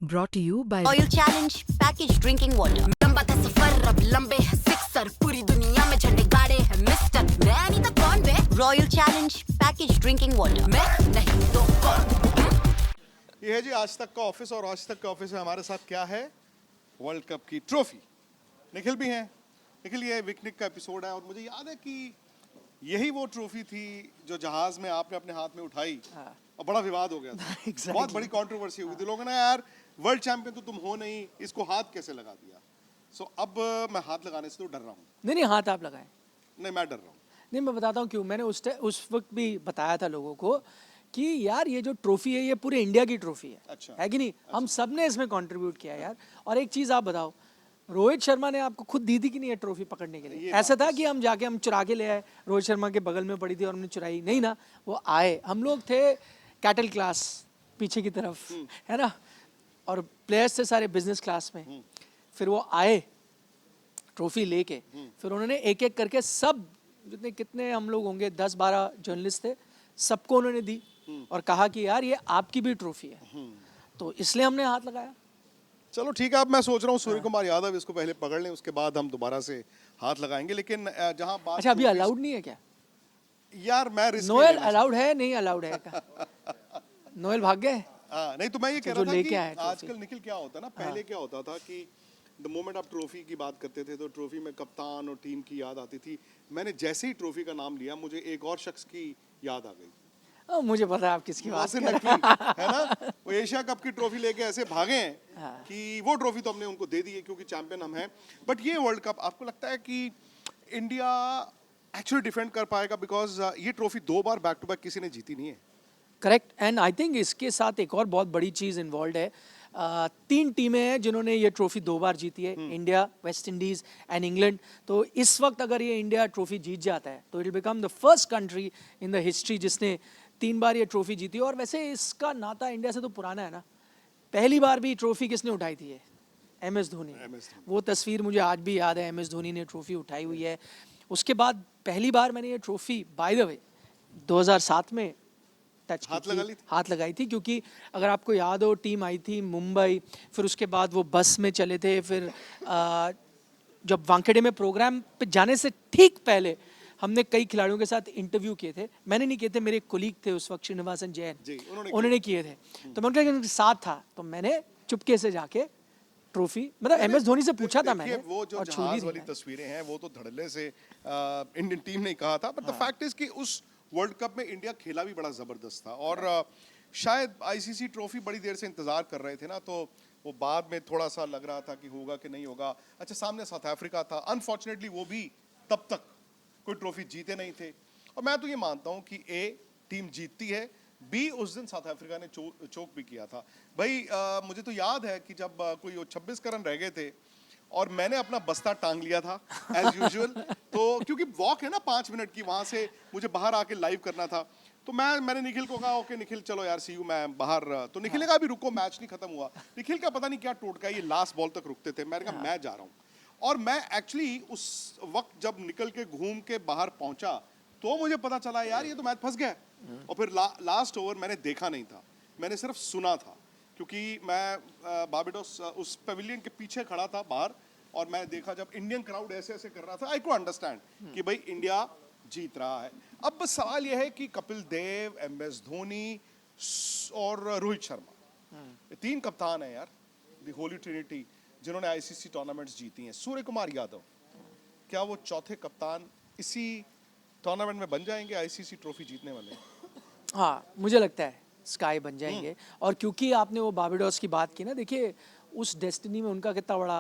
brought to you by Oil Challenge Packaged Drinking Water। लंबा था सफर अब लंबे है सिक्सर, पूरी दुनिया में झंडे गाड़े हैं मिस्टर, मैं नहीं तो कौन बे। Royal Challenge Packaged Drinking Water, मैं नहीं तो कौन। ये है जी आज तक का ऑफिस, और आज तक का ऑफिस में हमारे साथ क्या है? वर्ल्ड कप की ट्रॉफी। निखिल भी हैं। निखिल, ये विकनिक का एपिसोड है और मुझे याद है कि यही वो ट्रॉफी थी जो जहाज में आपने अपने हाथ में उठाई और बड़ा विवाद हो गया था। Exactly. बहुत बड़ी कंट्रोवर्सी हुई थी। लोगों ने यार वर्ल्ड चैंपियन तो तुम हो नहीं, इसको हाथ कैसे लगा दिया? अब मैं हाथ लगाने से तो डर रहा हूँ। नहीं हाथ आप लगाएं। नहीं, मैं डर रहा हूँ। नहीं, मैं बताता हूँ क्यों। मैंने उस वक्त भी बताया था लोगों को कि यार ये जो ट्रॉफी है ये पूरे इंडिया की ट्रॉफी है। अच्छा। है कि नहीं? हम सब ने इसमें कंट्रीब्यूट किया है यार। और एक चीज़ आप बताओ, रोहित शर्मा ने आपको खुद दी थी कि नहीं है ट्रॉफी पकड़ने के लिए? ये ऐसा बात था कि हम जाके हम चुरा के ले आए, रोहित शर्मा के बगल में पड़ी थी और हमने चुराई नहीं ना। वो आए, हम लोग थे कैटल क्लास पीछे की तरफ, है ना, और प्लेयर्स थे सारे बिजनेस क्लास में। फिर वो आए ट्रॉफी लेके, फिर उन्होंने एक एक करके सब जितने कितने हम लोग होंगे 10-12 जर्नलिस्ट थे, सबको उन्होंने दी और कहा कि यार ये आपकी भी ट्रॉफी है। तो इसलिए हमने हाथ लगाया। चलो ठीक है, अब मैं सोच रहा हूँ सूर्य कुमार यादव इसको पहले पकड़ लें, उसके बाद हम दोबारा से हाथ लगाएंगे। लेकिन जहाँ बात अच्छा, अभी trophies- अलाउड नहीं है क्या? यार मैं रिस्क नोएल अलाउड है नहीं अलाउड है क्या? नोएल भाग गए? नहीं तो मैं ये कह जो रहा था लेके कि आए ट्रॉफी। आजकल निखिल क्या होता है ना, पहले क्या होता था कि द मोमेंट आप ट्रॉफी की बात करते थे तो ट्रॉफी में कप्तान और टीम की याद आती थी। मैंने जैसे ही ट्रॉफी का नाम लिया मुझे एक और शख्स की याद आ गई। मुझे पता है आप किसकी बात मोहसिन कर रहे नकवी, है ना? वो एशिया कप की ट्रॉफी लेके ऐसे भागे हैं हाँ। कि वो ट्रॉफी तो हमने उनको दे दी है क्योंकि चैंपियन हम हैं। बट ये वर्ल्ड कप आपको लगता है कि इंडिया एक्चुअली डिफेंड कर पाएगा? बिकॉज ये ट्रॉफी 2 बार बैक टू बैक किसी ने जीती नहीं है। करेक्ट। एंड आई थिंक इसके साथ एक और बहुत बड़ी चीज़ इन्वॉल्व है। 3 टीमें हैं जिन्होंने ये ट्रॉफी 2 बार जीती है, India, West Indies and England. तो इस वक्त अगर ये इंडिया ट्रॉफी जीत जाता है तो it will become the first country in the history जिसने 3 बार ये ट्रॉफी जीती। और वैसे इसका नाता इंडिया से तो पुराना है ना। पहली बार भी ट्रॉफी किसने उठाई थी? ये MS धोनी। वो तस्वीर मुझे आज भी याद है, MS धोनी ने ट्रॉफी उठाई हुई है। उसके बाद पहली बार मैंने ये ट्रॉफी बाय द वे 2007 में टच की हाथ लगा ली थी, थी? हाथ लगाई थी, क्योंकि अगर आपको याद हो टीम आई थी मुंबई, फिर उसके बाद वो बस में चले थे, फिर जब वानखेड़े में प्रोग्राम पे जाने से ठीक पहले हमने कई खिलाड़ियों के साथ इंटरव्यू किए थे। मैंने नहीं किए थे, मेरे कोलीग थे उस वक्त श्रीनिवासन जैन, जी, उन्होंने किए थे। तो मैं उनके साथ था, तो मैंने चुपके से जाके ट्रॉफी, मतलब MS धोनी से पूछा था मैंने, वो जो और छू ली जहाज थी वाली मैंने। तस्वीरें हैं वो तो धड़ल्ले से इंडियन टीम ने कहा था। बट द फैक्ट इज कि उस वर्ल्ड कप में इंडिया खेला भी बड़ा जबरदस्त था और शायद ICC ट्रॉफी बड़ी देर से इंतजार कर रहे थे ना, तो वो बाद में थोड़ा सा लग रहा था कि होगा कि नहीं होगा। अच्छा, सामने साउथ अफ्रीका था, अनफॉर्चुनेटली वो भी तब तक कोई ट्रॉफी जीते नहीं थे। और मैं तो ये मानता हूँ कि A टीम जीतती है, B उस दिन साउथ अफ्रीका ने चोक भी किया था। भाई मुझे तो याद है कि जब कोई 26 रन रह गए थे और मैंने अपना बस्ता टांग लिया था एज यूजुअल। तो क्योंकि वॉक है ना 5 मिनट की, वहां से मुझे बाहर आके लाइव करना था, तो मैंने निखिल को कहा ओके निखिल चलो यार सी यू, मैं बाहर। तो निखिल ने कहा अभी रुको, मैच नहीं खत्म हुआ। निखिल का पता नहीं क्या टोटका है, ये लास्ट बॉल तक रुकते थे। मैंने कहा मैं जा रहा हूँ। और मैं एक्चुअली उस वक्त जब निकल के घूम के बाहर पहुंचा तो मुझे पता चला यार ये तो मैच फंस गया। और फिर लास्ट ओवर मैंने देखा नहीं था, मैंने सिर्फ सुना था, क्योंकि मैं बारबाडोस उस पेविलियन के पीछे खड़ा था बाहर, और मैं देखा जब इंडियन क्राउड ऐसे ऐसे कर रहा था। आई को अंडरस्टैंड कि भाई इंडिया जीत रहा है। अब सवाल यह है कि कपिल देव, MS धोनी और रोहित शर्मा, ये 3 कप्तान है यार, द होली ट्रिनिटी, जिन्होंने ICC टूर्नामेंट्स जीती हैं। सूर्य कुमार यादव, क्या वो चौथे कप्तान इसी टूर्नामेंट में बन जाएंगे ICC ट्रॉफी जीतने वाले? हाँ, मुझे लगता है स्काई बन जाएंगे। और क्योंकि आपने वो बारबाडोस की बात की ना, देखिए उस डेस्टिनी में उनका कितना बड़ा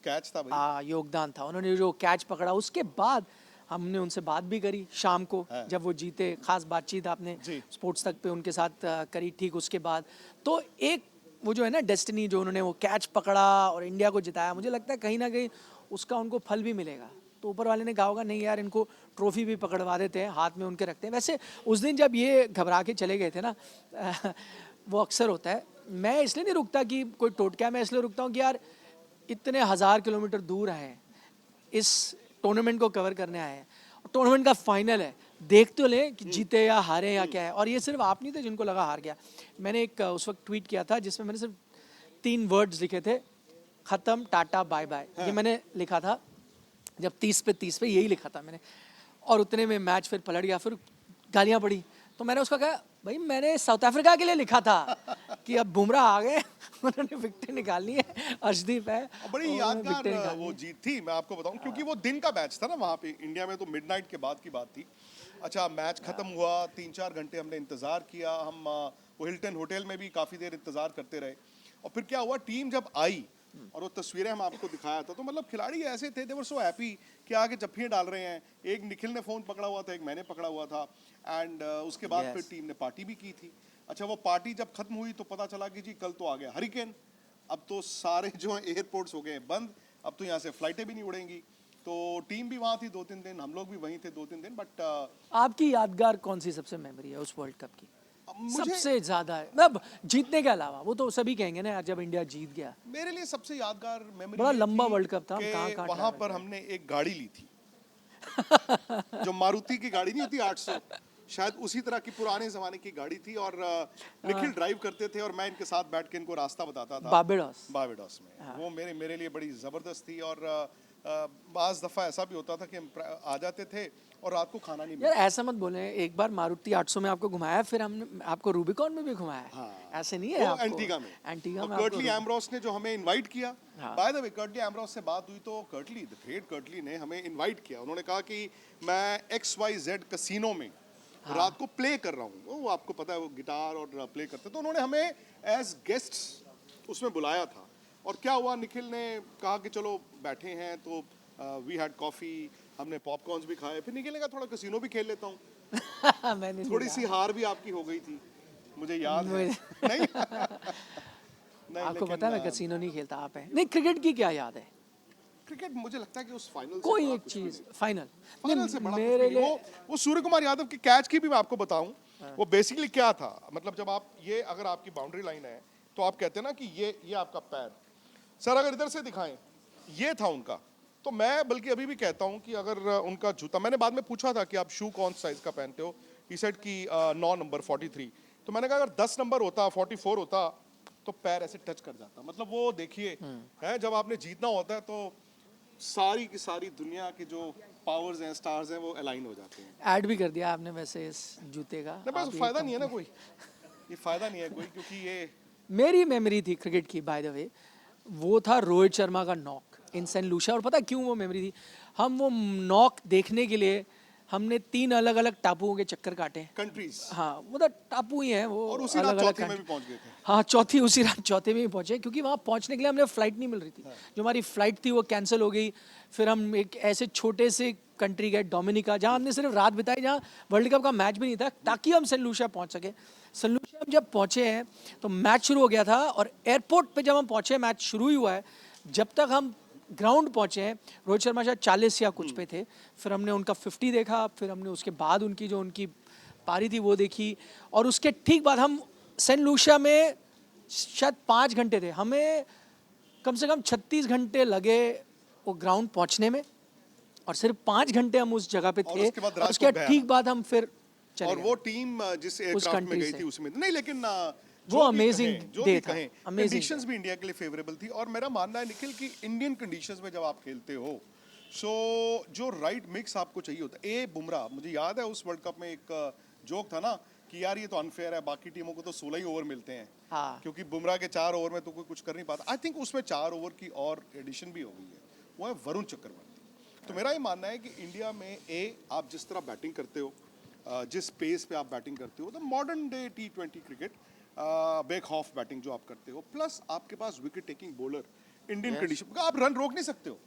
कैच था भाई। योगदान था। उन्होंने जो कैच पकड़ा, उसके बाद हमने उनसे बात भी करी शाम को हाँ। जब वो जीते। खास बातचीत आपने जी। स्पोर्ट्स तक पे उनके साथ करी ठीक उसके बाद। तो एक वो जो है ना डेस्टिनी, जो उन्होंने वो कैच पकड़ा और इंडिया को जिताया, मुझे लगता है कहीं ना कहीं उसका उनको फल भी मिलेगा। तो ऊपर वाले ने कहा होगा नहीं यार इनको ट्रॉफी भी पकड़वा देते हैं, हाथ में उनके रखते हैं। वैसे उस दिन जब ये घबरा के चले गए थे ना, वो अक्सर होता है। मैं इसलिए नहीं रुकता कि कोई टोटका, मैं इसलिए रुकता हूँ कि यार इतने 1000 किलोमीटर दूर आए हैं, इस टूर्नामेंट को कवर करने आए हैं, टूर्नामेंट का फाइनल है, देख तो लें कि जीते या हारे या क्या है। और ये सिर्फ आप नहीं थे जिनको लगा हार गया। मैंने एक उस वक्त ट्वीट किया था जिसमें मैंने सिर्फ 3 वर्ड्स लिखे थे, खत्म, टाटा, बाय बाय। ये मैंने लिखा था जब 30 पे यही लिखा था मैंने, और उतने में मैच फिर पलट गया, फिर गालियां पड़ी। तो मैंने उसका कहा भाई मैंने साउथ अफ्रीका के लिए लिखा था कि अब बुमराह आ गए, उन्होंने विकेट निकालनी है, अर्शदीप है, बड़ी उन्होंने यादगार विकेट निकालनी वो है। जीत थी, मैं आपको बताऊं, क्योंकि वो दिन का मैच था ना वहाँ पे इंडिया में, तो मिडनाइट के बाद की बात थी। अच्छा, मैच खत्म हुआ, 3-4 घंटे हमने इंतजार किया, हम वो हिल्टन होटल में भी काफ़ी देर इंतजार करते रहे। और फिर क्या हुआ, टीम जब आई और वो तस्वीरें हम आपको दिखाया था, तो मतलब खिलाड़ी ऐसे थे, दे वर सो हैप्पी कि आगे जफ्फियाँ डाल रहे हैं। एक निखिल ने फ़ोन पकड़ा हुआ था, एक मैंने पकड़ा हुआ था, एंड उसके बाद Yes. फिर टीम ने पार्टी भी की थी। अच्छा, वो पार्टी जब खत्म हुई तो पता चला कि जी कल तो आ गया हरिकेन, अब तो सारे जो एयरपोर्ट्स हो गए हैं बंद, अब तो यहाँ से फ्लाइटें भी नहीं उड़ेंगी। तो टीम भी वहाँ थी 2-3 दिन, हम लोग भी वहीं थे 2-3 दिन, बट आपकी यादगार कौन सी सबसे मेमोरी है उस वर्ल्ड कप की? मुझे सबसे ज्यादा है, मतलब जीतने के अलावा, वो तो सभी कहेंगे ना यार जब इंडिया जीत गया। मेरे लिए सबसे यादगार मेमोरी बड़ा लंबा वर्ल्ड कप था, हम कहाँ-कहाँ वहाँ travel पर किए। हमने एक गाड़ी ली थी जो मारुति की गाड़ी नहीं होती 800, शायद उसी तरह की पुराने जमाने की गाड़ी थी, और निखिल ड्राइव करते थे और मैं इनके साथ बैठ के इनको रास्ता बताता था बारबेडोस। बारबेडोस में। वो मेरे लिए बड़ी ज़बरदस्त थी, और बाज़ दफ़ा ऐसा भी होता था कि हम आ जाते थे और रात को खाना नहीं यार मिलता। ऐसा मत बोले, एक बार मारुति 800 में आपको घुमाया, फिर हमने आपको रूबिकॉन में भी घुमाया है। हाँ। ऐसे नहीं है वो आपको। एंटीगा में, एंटीगा और में आपको कर्टली एम्ब्रोस ने जो हमें इनवाइट किया, हाँ। By the way Curtly Ambrose से बात हुई तो कर्टली, द ग्रेट कर्टली ने हमें इनवाइट किया। उन्होंने कहा कि मैं XYZ कसिनो में रात को प्ले कर रहा हूँ, वो आपको पता है वो गिटार और प्ले करते, तो उन्होंने हमें एज गेस्ट्स उसमें बुलाया था। और क्या हुआ, निखिल ने कहा कि चलो बैठे हैं, तो वी हैड कॉफ़ी, हमने पॉपकॉर्न्स भी खाए, फिर निखिल ने कहा थोड़ा कसिनो भी खेल लेता हूँ। मैंने थोड़ी सी हार भी आपकी हो गई थी, मुझे याद है। नहीं नहीं, आपको लेकिन, पता है मैं कसिनो नहीं खेलता, आप हैं। नहीं, क्रिकेट की क्या याद है? क्रिकेट मुझे लगता है कि उस फाइनल से कोई बड़ा एक कुछ भी चीज नहीं। फाइनल। फाइनल से बड़ा कुछ मेरे भी नहीं। लिए वो सूर्य कुमार यादव की कैच की भी मैं आपको बताऊं, वो बेसिकली क्या था, मतलब जब आप ये, अगर आपकी बाउंड्री लाइन है तो आप कहते हैं ना कि ये आपका पैर, सर अगर इधर से दिखाएं, ये था उनका। तो मैं बल्कि अभी भी कहता हूं कि अगर उनका जूता, मैंने बाद में पूछा था कि आप शू कौन साइज का पहनते हो, ही सेड कि 9 नंबर 43। तो मैंने कहा अगर 10 नंबर होता, 44 होता, तो पैर ऐसे टच कर जाता। मतलब वो देखिए, है जब आपने जीतना होता है तो सारी की सारी दुनिया के जो पावर्स हैं, स्टार्स हैं, वो अलाइन हो जाते हैं। ऐड भी कर दिया आपने वैसे इस जूते का। नहीं, बस आप ये फायदा नहीं है ना कोई, ये फायदा नहीं है कोई, क्योंकि ये मेरी मेमोरी थी क्रिकेट की बाय द वे, वो था रोहित शर्मा का नॉक इन सेंट लूसिया। और पता है क्यों वो मेमोरी थी? हम वो नॉक देखने के लिए हमने 3 अलग अलग टापुओं के चक्कर काटे। कंट्रीज, हाँ, मतलब टापू ही हैं वो, और उसी रात अलग-अलग चौथी में भी कंट्री। पहुंच गए थे। हाँ, उसी रात चौथे में ही पहुंचे, क्योंकि वहाँ पहुंचने के लिए हमें फ्लाइट नहीं मिल रही थी। जो हमारी फ्लाइट थी वो कैंसिल हो गई। फिर हम एक ऐसे छोटे से कंट्री गए, डोमिनिका, जहाँ हमने सिर्फ रात बिताई, जहाँ वर्ल्ड कप का मैच भी नहीं था, ताकि हम सेंट लूसिया पहुंच सके। सेंट लूसिया हम जब पहुंचे हैं तो मैच शुरू हो गया था, और एयरपोर्ट पे जब हम पहुंचे, मैच शुरू ही हुआ है, जब तक हम ग्राउंड पहुंचे हैं, रोहित शर्मा शायद 40 या कुछ पे थे। फिर हमने उनका 50 देखा, फिर हमने उसके बाद उनकी पारी थी वो देखी, और उसके ठीक बाद हम सेंट लूसिया में शायद 5 घंटे थे। हमें कम से कम 36 घंटे लगे वो ग्राउंड पहुंचने में, और सिर्फ 5 घंटे हम उस जगह पे और थे। उसके बाद और रात उसके को बाद गया। ठीक बाद हम फिर चले और गए। वो टीम जिस एयरक्राफ्ट में country गई से। थी उसमें नहीं, लेकिन वो जो भी amazing कहें, जो day भी था, कहें, amazing कंडीशंस भी इंडिया के लिए फेवरेबल थी। और मेरा मानना है निखिल कि इंडियन कंडीशंस में जब आप खेलते हो, सो जो राइट मिक्स आपको चाहिए होता है। बुमराह, मुझे याद है उस वर्ल्ड कप में एक जोक था ना कि यार ये तो अनफेयर है, बाकी टीमों को तो 16 ही ओवर मिलते हैं, हाँ। क्योंकि बुमराह के 4 ओवर में तो कोई कुछ कर नहीं पाता। आई थिंक उसमें 4 ओवर की और एडिशन भी हो गई है, वो है वरुण चक्रवर्ती। तो मेरा ये मानना है कि इंडिया में आप जिस तरह बैटिंग करते हो, जिस पेस पे आप बैटिंग करते हो, the modern day T20 cricket, back of batting जो आप करते हो, प्लस आपके पास wicket taking bowler Indian condition, आप रन रोक नहीं सकते हो।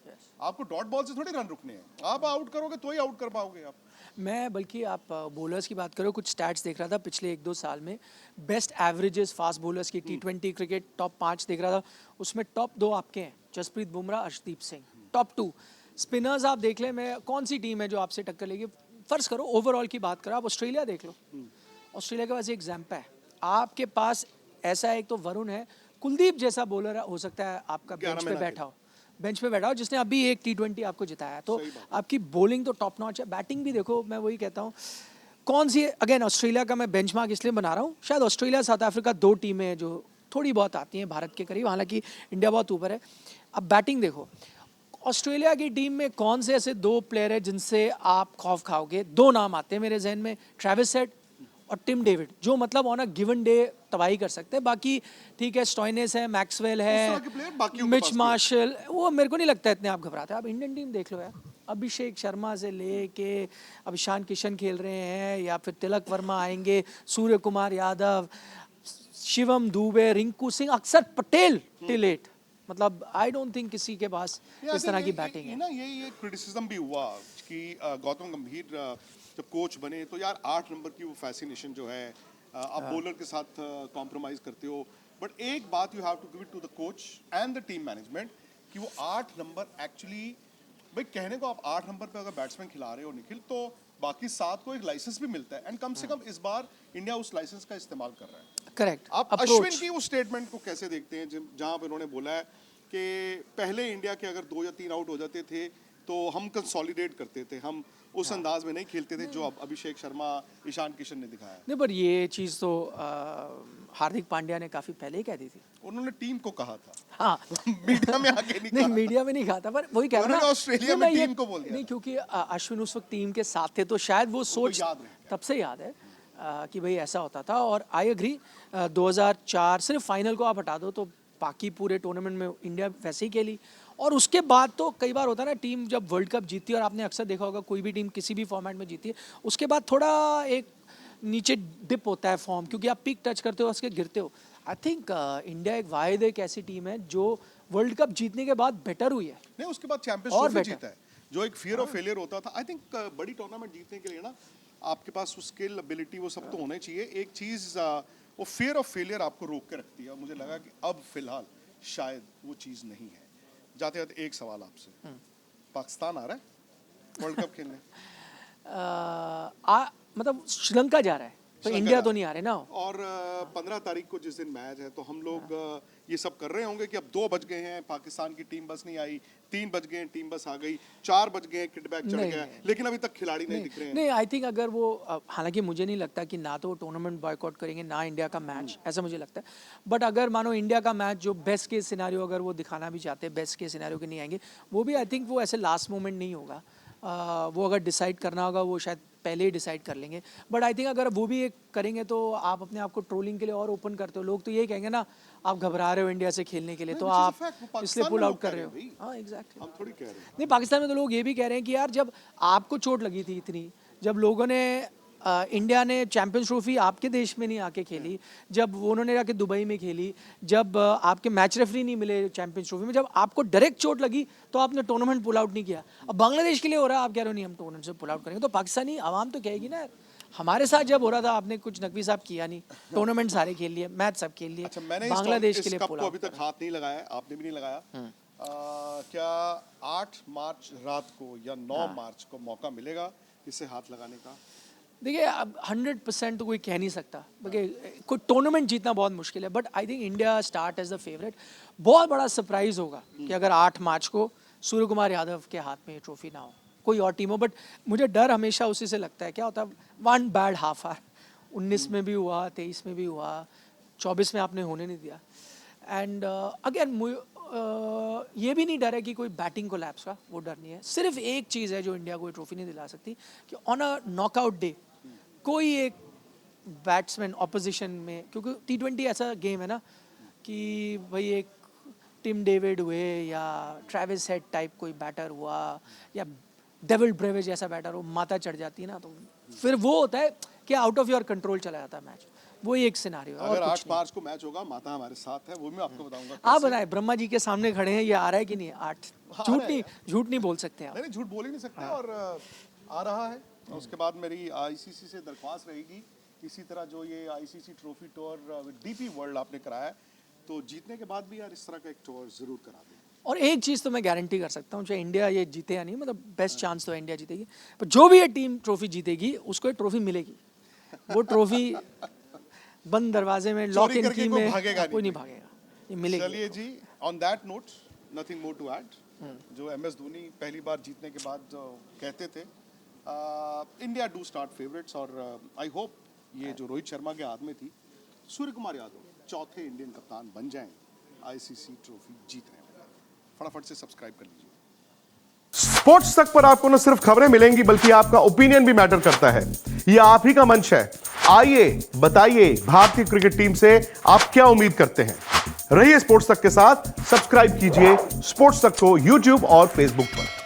आपको डॉट बॉल से थोड़ी रन रुकने हैं, आप आउट करोगे तो ही आउट कर पाओगे आप। मैं बल्कि आप बॉलर्स की बात करो, कुछ स्टैट्स देख रहा था पिछले 1-2 साल में, बेस्ट एवरेजेस फास्ट बॉलर्स की T20 क्रिकेट टॉप 5 देख रहा था, उसमें टॉप 2 आपके हैं, जसप्रीत बुमराह, अर्शदीप सिंह। टॉप 2 स्पिनर्स आप देख लें, मैं कौन सी टीम है जो आपसे टक्कर लेगी? फर्ज करो ओवरऑल की बात करो, आप ऑस्ट्रेलिया देख लो। ऑस्ट्रेलिया के पास एक एग्जाम्पल है, आपके पास ऐसा एक तो वरुण है, कुलदीप जैसा बॉलर हो सकता है आपका बेंच पे बैठा हो, जिसने अभी एक T20 आपको जिताया। तो आपकी बॉलिंग तो टॉप नॉच है, बैटिंग भी देखो, मैं वही कहता हूँ। कौन सी, अगेन ऑस्ट्रेलिया का मैं बेंचमार्क इसलिए बना रहा हूँ, शायद ऑस्ट्रेलिया साउथ अफ्रीका 2 टीमें हैं जो थोड़ी बहुत आती हैं भारत के करीब, हालांकि इंडिया बहुत ऊपर है। अब बैटिंग देखो, ऑस्ट्रेलिया की टीम में कौन से ऐसे 2 प्लेयर हैं जिनसे आप खौफ खाओगे? 2 नाम आते हैं मेरे जहन में, ट्रेविस हेड और टिम डेविड, जो मतलब ऑन अ गिवन डे तबाही कर सकते हैं। बाकी ठीक है, स्टॉइनिस है, मैक्सवेल तरह के player है, बाकियों के मिच पास भी मार्शल, वो मेरे को नहीं लगता इतने आप घबराते हैं। आप इंडियन टीम देख लो यार, अभिषेक शर्मा से लेके अब ईशान किशन खेल रहे हैं, या फिर तिलक वर्मा आएंगे, सूर्य कुमार यादव, शिवम दुबे, रिंकू सिंह, अक्षर पटेल टिल 8, मतलब आई डोंट थिंक किसी के पास इस तरह की बैटिंग है। ना ये क्रिटिसिज्म भी हुआ कि गौतम गंभीर जब कोच बने तो यार 8 नंबर की वो फैसिनेशन जो है आप बॉलर के साथ कॉम्प्रोमाइज करते हो, बट एक बात you have to give it to the coach and the team management कि वो 8 नंबर एक्चुअली, भाई कहने को आप 8 नंबर पे अगर बैट्समैन खिला रहे हो निखिल, तो बाकी 7 को एक लाइसेंस भी मिलता है, एंड कम से कम इस बार इंडिया उस लाइसेंस का इस्तेमाल कर रहा है। करेक्ट। आप अश्विन की उस स्टेटमेंट को कैसे देखते हैं जहां पे उन्होंने बोला है कि पहले इंडिया के अगर 2 या 3 आउट हो जाते थे तो हम कंसोलिडेट करते थे, हम उस अंदाज में नहीं खेलते थे जो अब अभिषेक शर्मा, ईशान किशन ने दिखाया है। नहीं, पर ये चीज़ तो हार्दिक पांड्या ने काफ़ी पहले ही कह दी थी। उन्होंने टीम को कहा था, हाँ मीडिया में आके नहीं नहीं, कहा। मीडिया में नहीं कहा था, पर वही कह रहा उन्होंने ना, ऑस्ट्रेलिया नहीं, में मैं ये- टीम को बोल दिया नहीं, था। क्योंकि अश्विन उस वक्त टीम के साथ थे, तो शायद वो सोच याद रह गया। तब से याद है कि भाई ऐसा होता था। और आई एग्री, 2004 सिर्फ फाइनल को आप हटा दो तो बाकी पूरे टूर्नामेंट में इंडिया वैसे ही खेली। और उसके बाद तो कई बार होता है ना, टीम जब वर्ल्ड कप जीती है, और आपने अक्सर देखा होगा कोई भी टीम किसी भी फॉर्मेट में जीती है, उसके बाद थोड़ा एक नीचे डिप होता है फॉर्म, क्योंकि आप पीक टच करते हो, उसके गिरते हो। आई थिंक इंडिया एक वाहिद एक ऐसी टीम है जो वर्ल्ड कप जीतने के बाद बेटर हुई है। नहीं, उसके बाद चैंपियंस और ट्रॉफी better। जीता है, जो एक फियर ऑफ फेलियर होता था। आई थिंक बड़ी टूर्नामेंट जीतने के लिए ना आपके पास वो स्किल, एबिलिटी, वो सब तो होना ही चाहिए। एक चीज वो फियर ऑफ फेलियर आपको रोक के रखती है। मुझे लगा कि अब फिलहाल शायद वो चीज नहीं है। जाते जाते एक सवाल आपसे, पाकिस्तान आ रहा है वर्ल्ड कप खेलने? मतलब श्रीलंका जा रहा है, तो श्रीलंका इंडिया जा तो रहा नहीं आ रहे ना। और 15 तारीख को जिस दिन मैच है, तो हम लोग ये सब कर रहे होंगे कि अब 2 बज गए हैं, पाकिस्तान की टीम बस नहीं आई, 3 बज गए हैं, टीम बस आ गई, 4 बज गए हैं, किटबैक चढ़ नहीं, गया, नहीं। लेकिन अभी तक खिलाड़ी नहीं दिख रहे हैं। नहीं, आई थिंक अगर वो हालांकि मुझे नहीं लगता कि ना तो वो टूर्नामेंट बॉयकॉट करेंगे ना इंडिया का मैच, ऐसा मुझे लगता है। बट अगर मानो इंडिया का मैच जो बेस्ट केस सिनेरियो अगर वो दिखाना भी चाहते हैं, बेस्ट केस सिनेरियो के नहीं आएंगे, वो भी आई थिंक वो ऐसे लास्ट मोमेंट नहीं होगा। वो अगर डिसाइड करना होगा वो शायद पहले ही डिसाइड कर लेंगे। बट आई थिंक अगर वो भी एक करेंगे तो आप अपने आप को ट्रोलिंग के लिए और ओपन करते हो। लोग तो ये कहेंगे ना, आप घबरा रहे हो इंडिया से खेलने के लिए, तो which is a आप fact, वो इसलिए पाकिस्तान पुल में आउट लोग कर कह रहे रहे हो। हैं भाई। हाँ, एग्जैक्टली। हम थोड़ी कह रहे हैं। नहीं, पाकिस्तान में तो लोग ये भी कह रहे हैं कि यार जब आपको चोट लगी थी इतनी, जब लोगों ने इंडिया ने चैंपियंस ट्रॉफी आपके देश में नहीं आके खेली, जब वो उन्होंने जाके दुबई में खेली, जब आपके मैच रेफरी नहीं मिले चैंपियंस ट्रॉफी में, जब आपको डायरेक्ट चोट लगी तो आपने टूर्नामेंट पुल आउट नहीं किया। अब बांग्लादेश के लिए हो रहा है, आप कह रहे हो नहीं हम टूर्नामेंट से पुल आउट करेंगे, तो पाकिस्तानी आवाम तो कहेगी ना, हमारे साथ जब हो रहा था आपने कुछ नकवी साहब किया नहीं, टूर्नामेंट सारे खेल लिए, मैच सब खेल लिए, अच्छा, मैंने बांग्लादेश इस के लिए कप पुल को आउट अभी तक हाथ नहीं लगाया, आपने भी नहीं लगाया। क्या 8 मार्च रात को या 9 मार्च को मौका मिलेगा इसे हाथ लगाने का? देखिए, अब 100% तो कोई कह नहीं सकता, क्योंकि कोई टूर्नामेंट जीतना बहुत मुश्किल है। But I think India start as the favourite. बहुत बड़ा सरप्राइज होगा कि अगर 8 मार्च को सूर्य कुमार यादव के हाथ में ये ट्रॉफी ना हो, कोई और टीम हो। बट मुझे डर हमेशा उसी से लगता है, क्या होता है, 1 बैड हाफ आर, 19 में भी हुआ, 23 में भी हुआ, 24 में आपने होने नहीं दिया। एंड अगेन ये भी नहीं डर है कि कोई बैटिंग कोलैप्स का, वो डर नहीं है। सिर्फ एक चीज़ है जो इंडिया को ट्रॉफी नहीं दिला सकती, कि ऑन अ नॉकआउट डे कोई एक बैट्समैन ऑपोजिशन में, क्योंकि T20 ऐसा गेम है ना कि भाई एक टिम डेविड हुए या ट्रेविस हेड टाइप कोई बैटर हुआ या डेविल ब्रेविज जैसा बैटर हो, माता चढ़ जाती है ना, तो फिर वो होता है कि आउट ऑफ योर कंट्रोल चला जाता है मैच। वही एक सिनारियो है। अगर और 8 मार्च को मैच होगा, माता हमारे साथ है, वो भी मैं आपको बताऊंगा आप कैसे। बताएं, ब्रह्मा जी के सामने खड़े हैं, ये आ रहा है कि नहीं? 8 झूठ नहीं बोल सकते आप। नहीं, झूठ बोल ही नहीं सकते। और आ रहा है। उसके बाद मेरी आईसीसी से दरख्वास्त रहेगी, इसी तरह जो ये ICC trophy tour DP world आपने कराया है, तो जीतने के बाद भी यार इस तरह का एक टूर जरूर करा दें। और एक चीज़ तो मैं गारंटी कर सकता हूँ, चाहे इंडिया ये जीते या नहीं, मतलब बेस्ट चांस तो है इंडिया जीतेगी, पर जो भी ये टीम ट्रॉफी जीतेगी उसको एक ट्रॉफी मिलेगी। वो ट्रॉफी बंद दरवाजे में, लॉक इन की में, कोई नहीं भागेगा, ये मिलेगी। चलिए जी, on that note nothing more to add. जो MS धोनी पहली बार जीतने के बाद जो कहते थे, इंडिया डू स्टार्ट फेवरेट्स, और आई होप ये जो रोहित शर्मा के हाथ में थी, सूर्य कुमार यादव चौथे इंडियन कप्तान बन जाएं, आईसीसी ट्रॉफी जीत रहे हैं। फटाफट से सब्सक्राइब कर लीजिए। स्पोर्ट्स तक पर आपको न सिर्फ खबरें मिलेंगी बल्कि आपका ओपिनियन भी मैटर करता है। यह आप ही का मंच है। आइए बताइए भारतीय क्रिकेट टीम से आप क्या उम्मीद करते हैं। रहिए स्पोर्ट्स तक के साथ, सब्सक्राइब कीजिए स्पोर्ट्स तक को यूट्यूब और फेसबुक पर।